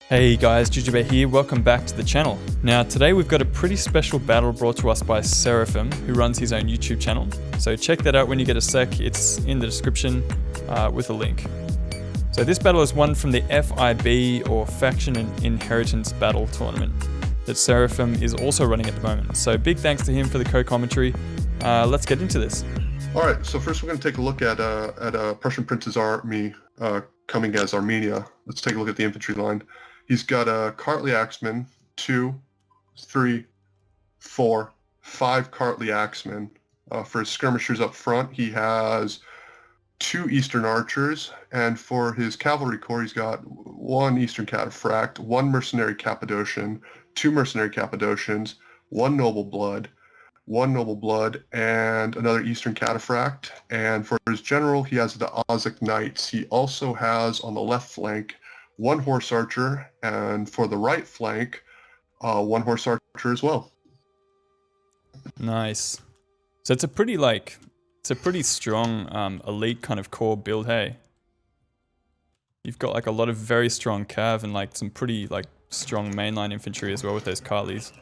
Hey guys, Jujubear here, welcome back to the channel. Now today we've got a pretty special battle brought to us by Seraphim, who runs his own YouTube channel. So check that out when you get a sec, it's in the description with a link. So this battle is one from the FIB, or Faction and Inheritance Battle Tournament, that Seraphim is also running at the moment. So big thanks to him for the co-commentary. Let's get into this. Alright, so first we're going to take a look at Prussian Prince's army coming as Armenia. Let's take a look at the infantry line. He's got a Kartli Axemen, 2, 3, 4, 5 Kartli Axemen. For his skirmishers up front, he has 2 Eastern Archers, and for his cavalry corps, he's got 1 Eastern Cataphract, 1 Mercenary Cappadocian, 2 Mercenary Cappadocians, 1 Noble Blood, and another Eastern Cataphract. And for his general, he has the Ozek Knights. He also has on the left flank 1 Horse Archer, and for the right flank, 1 Horse Archer as well. Nice. So it's a pretty strong elite kind of core build, hey? You've got like a lot of very strong cav and like some pretty like strong mainline infantry as well with those Kartlis.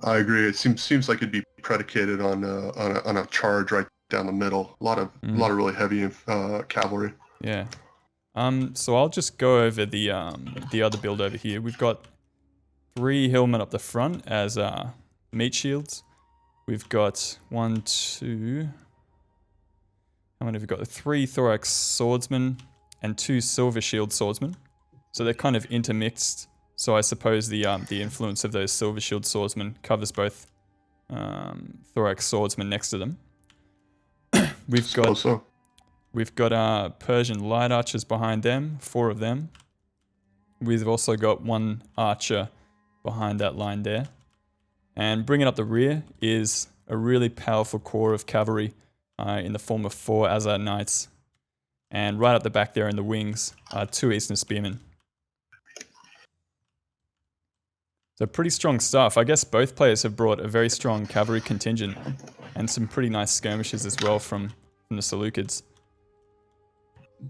I agree. It seems like it'd be predicated on a charge right down the middle. A lot of really heavy cavalry. Yeah. So I'll just go over the other build over here. We've got 3 hillmen up the front as meat shields. We've got 1, 2. How many have we got? 3 thorax swordsmen and 2 silver shield swordsmen. So they're kind of intermixed. So I suppose the influence of those silver shield swordsmen covers both thorax swordsmen next to them. We've got Persian light archers behind them, 4 of them. We've also got 1 archer behind that line there. And bringing up the rear is a really powerful core of cavalry in the form of 4 Azar Knights. And right up the back there in the wings are 2 Eastern Spearmen. So pretty strong stuff. I guess both players have brought a very strong cavalry contingent and some pretty nice skirmishes as well from the Seleucids.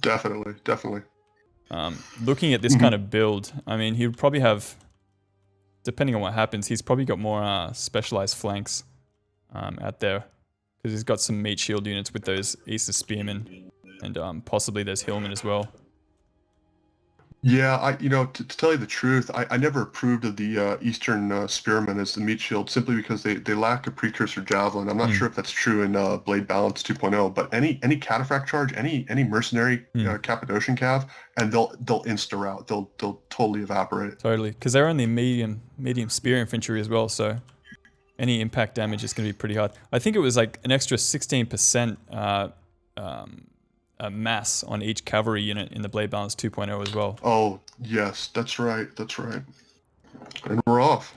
Definitely. Looking at this kind of build, I mean, he would probably have, depending on what happens, he's probably got more specialized flanks out there, because he's got some meat shield units with those Eastern Spearmen and possibly those hillmen as well. Yeah, to tell you the truth, I never approved of the Eastern Spearmen as the meat shield, simply because they lack a precursor javelin. I'm not sure if that's true in Blade Balance 2.0, but any cataphract charge, any mercenary Cappadocian cav, and they'll insta-rout. They'll totally evaporate. Totally, because they're only medium spear infantry as well, so any impact damage is going to be pretty hard. I think it was like an extra 16% mass on each cavalry unit in the Blade Balance 2.0 as well. Oh, yes, that's right. And we're off.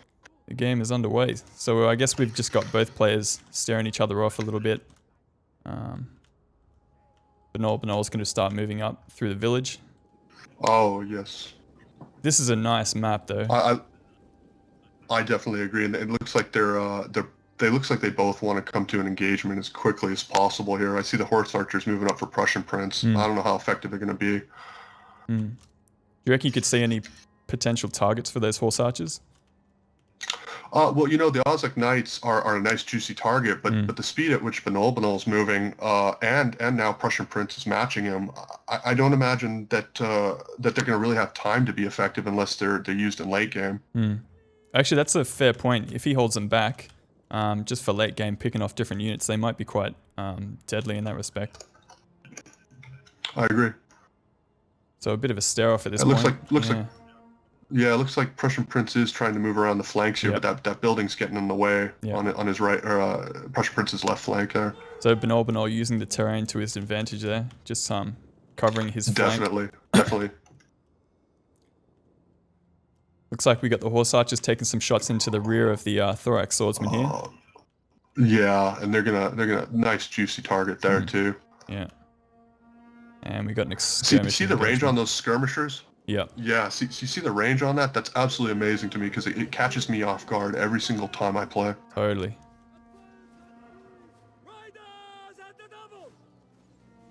The game is underway. So I guess we've just got both players staring each other off a little bit. Bnollbnoll's going to start moving up through the village. Oh, yes. This is a nice map, though. I definitely agree, and it looks like they both want to come to an engagement as quickly as possible here. I see the Horse Archers moving up for Prussian Prince. I don't know how effective they're going to be. Do you reckon you could see any potential targets for those Horse Archers? Well, the Ozek Knights are a nice juicy target, but the speed at which Bnollbnoll's moving, and now Prussian Prince is matching him, I don't imagine that they're going to really have time to be effective unless they're used in late game. Actually, that's a fair point. If he holds them back, just for late game, picking off different units, they might be quite deadly in that respect. I agree. So a bit of a stare off at this point. It looks like Prussian Prince is trying to move around the flanks here, but that building's getting in the way on his right, or Prussian Prince's left flank there. So Bnollbnoll using the terrain to his advantage there, just covering his flank. Definitely. Looks like we got the Horse Archers taking some shots into the rear of the thorax swordsman here. Yeah, and they're gonna nice juicy target there too. Yeah. And we got an skirmish. See the range on those skirmishers? Yeah. Yeah, see the range on that? That's absolutely amazing to me, because it catches me off guard every single time I play. Totally.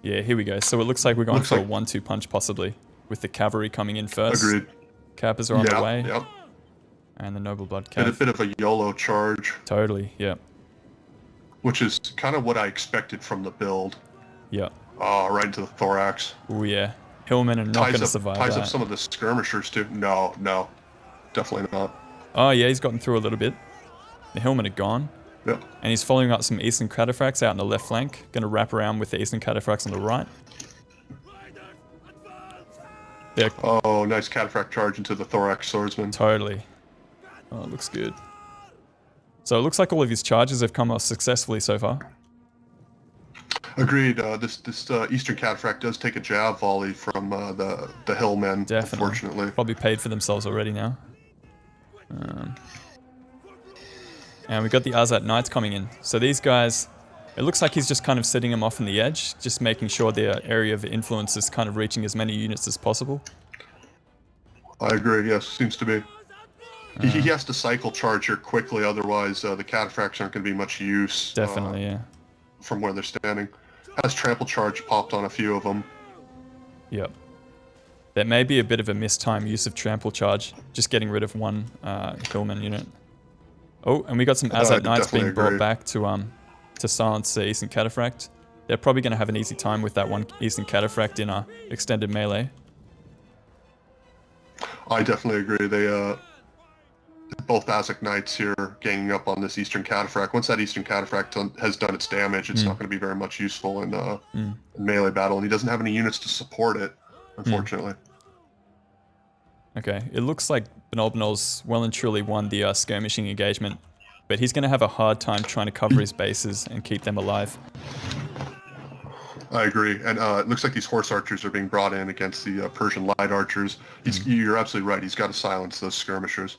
Yeah, here we go. So it looks like we're going for a 1-2 punch possibly. with the cavalry coming in first. Agreed. Cappers are on the way. Yep. And the noble blood And a cav. bit of a YOLO charge. Totally, yeah. Which is kind of what I expected from the build. Yeah. Right into the thorax. Oh yeah. Hillmen are not going to survive Ties that. up some of the skirmishers too. No, definitely not. Oh yeah, he's gotten through a little bit. The Hillmen are gone. Yep. And he's following up some Eastern Cataphracts out on the left flank. Going to wrap around with the Eastern Cataphracts on the right. They're Oh, nice cataphract charge into the thorax swordsman. totally. Oh, it looks good. So it looks like all of his charges have come off successfully so far. Agreed. This Eastern cataphract does take a jab volley from the hillmen. Definitely. Unfortunately. Probably paid for themselves already now. And we got the Azat Knights coming in. So these guys, it looks like he's just kind of setting them off on the edge, just making sure their area of influence is kind of reaching as many units as possible. I agree. Yes, seems to be. He has to cycle charge here quickly, otherwise the cataphracts aren't going to be much use. Definitely, yeah. From where they're standing. Has trample charge popped on a few of them. Yep. That may be a bit of a mistimed use of trample charge, just getting rid of one Hillman unit. Oh, and we got some Azat Knights being brought back to silence the Eastern Cataphract. They're probably going to have an easy time with that one Eastern Cataphract in a extended melee. I definitely agree. They both Azak Knights here ganging up on this Eastern Cataphract. Once that Eastern Cataphract has done its damage, it's not going to be very much useful in melee battle, and he doesn't have any units to support it, unfortunately. Okay, it looks like bnollbnoll's well and truly won the skirmishing engagement, but he's going to have a hard time trying to cover his bases and keep them alive. I agree, and it looks like these horse archers are being brought in against the Persian light archers. You're absolutely right. He's got to silence those skirmishers.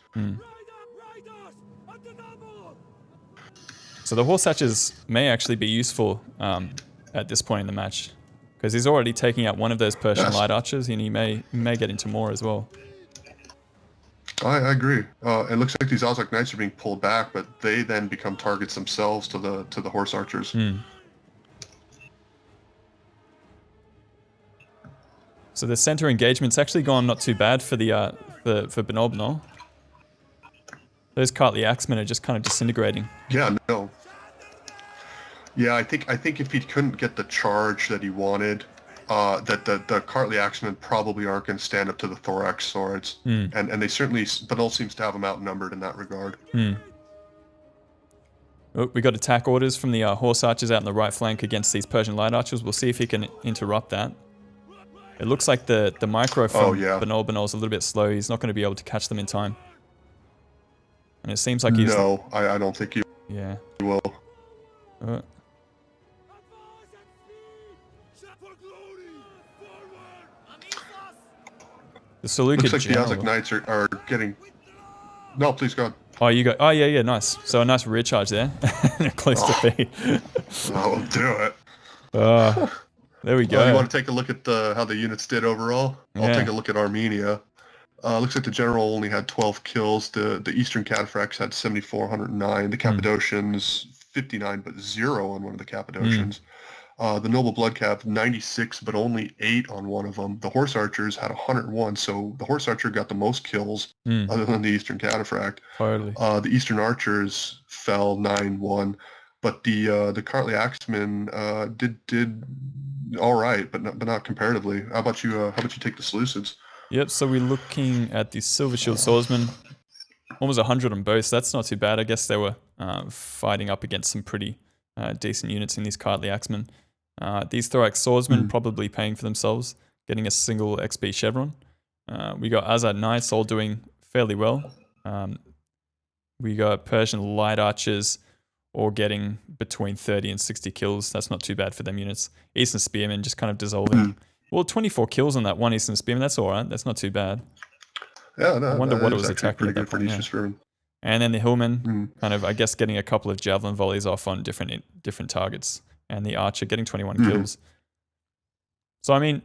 So the horse archers may actually be useful at this point in the match, because he's already taking out one of those Persian light archers, and he may get into more as well. I agree. It looks like these Azak Knights are being pulled back, but they then become targets themselves to the horse archers. So the center engagement's actually gone not too bad for the for bnollbnoll. Those Kartli Axemen are just kind of disintegrating. Yeah, no. Yeah, I think if he couldn't get the charge that he wanted, that the Kartli Axemen probably aren't going to stand up to the thorax swords, and they certainly, Bnoll seems to have them outnumbered in that regard. Oh, we got attack orders from the horse archers out on the right flank against these Persian light archers. We'll see if he can interrupt that. It looks like the micro from bnollbnoll's a little bit slow. He's not going to be able to catch them in time. And it seems like he's... No, I don't think he will. The Seleucid Looks like general. the Azak Knights are getting... No, please go on. Oh, you go. Oh, yeah, nice. So a nice rear charge there. Close to B. I'll do it. There we go. You want to take a look at how the units did overall? I'll take a look at Armenia. Looks like the general only had 12 kills. The Eastern Cataphracts had 7,409. The Cappadocians 59, but 0 on one of the Cappadocians. The Noble Blood Cav 96, but only 8 on one of them. The Horse Archers had 101, so the Horse Archer got the most kills other than the Eastern Cataphract. Totally. The Eastern Archers fell 9-1, but the Kartli Axemen did all right, but not comparatively. How about you take the Seleucids? Yep, so we're looking at the Silver Shield Swordsman. Almost 100 on both, so that's not too bad. I guess they were fighting up against some pretty decent units in these Kartli Axemen. These Thorax Swordsmen probably paying for themselves, getting a single XP chevron. We got Azad Knights all doing fairly well. We got Persian Light Archers all getting between 30 and 60 kills. That's not too bad for them units. Eastern Spearmen just kind of dissolving. Well, 24 kills on that one Eastern Spearman. That's all right. That's not too bad. Yeah, no, I wonder what it was attacking at that point. And then the Hillmen kind of, I guess, getting a couple of javelin volleys off on different targets. And the Archer getting 21 kills. So, I mean,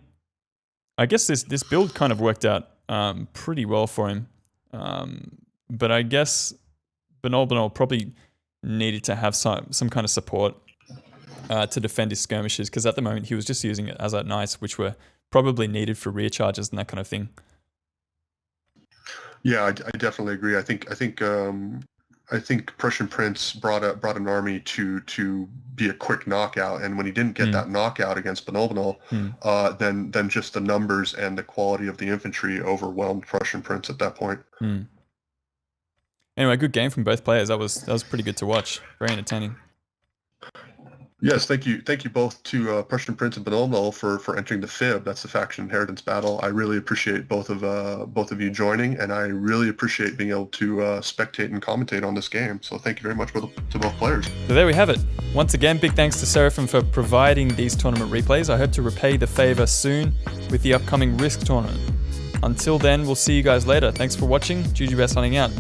I guess this build kind of worked out pretty well for him. But I guess bnollbnoll probably needed to have some kind of support to defend his skirmishes, because at the moment he was just using it as at Knights, which were probably needed for rear charges and that kind of thing. Yeah, I definitely agree. I think Prussian Prince brought an army to be a quick knockout, and when he didn't get that knockout against bnollbnoll, then just the numbers and the quality of the infantry overwhelmed Prussian Prince at that point. Anyway, good game from both players. That was pretty good to watch. Very entertaining. Yes, thank you both to Prussian Prince and bnollbnoll for entering the FIB. That's the faction inheritance battle. I really appreciate both of you joining, and I really appreciate being able to spectate and commentate on this game. So thank you very much to both players. So there we have it. Once again, big thanks to Seraphim for providing these tournament replays. I hope to repay the favor soon with the upcoming Risk tournament. Until then, we'll see you guys later. Thanks for watching. Jujubear signing out.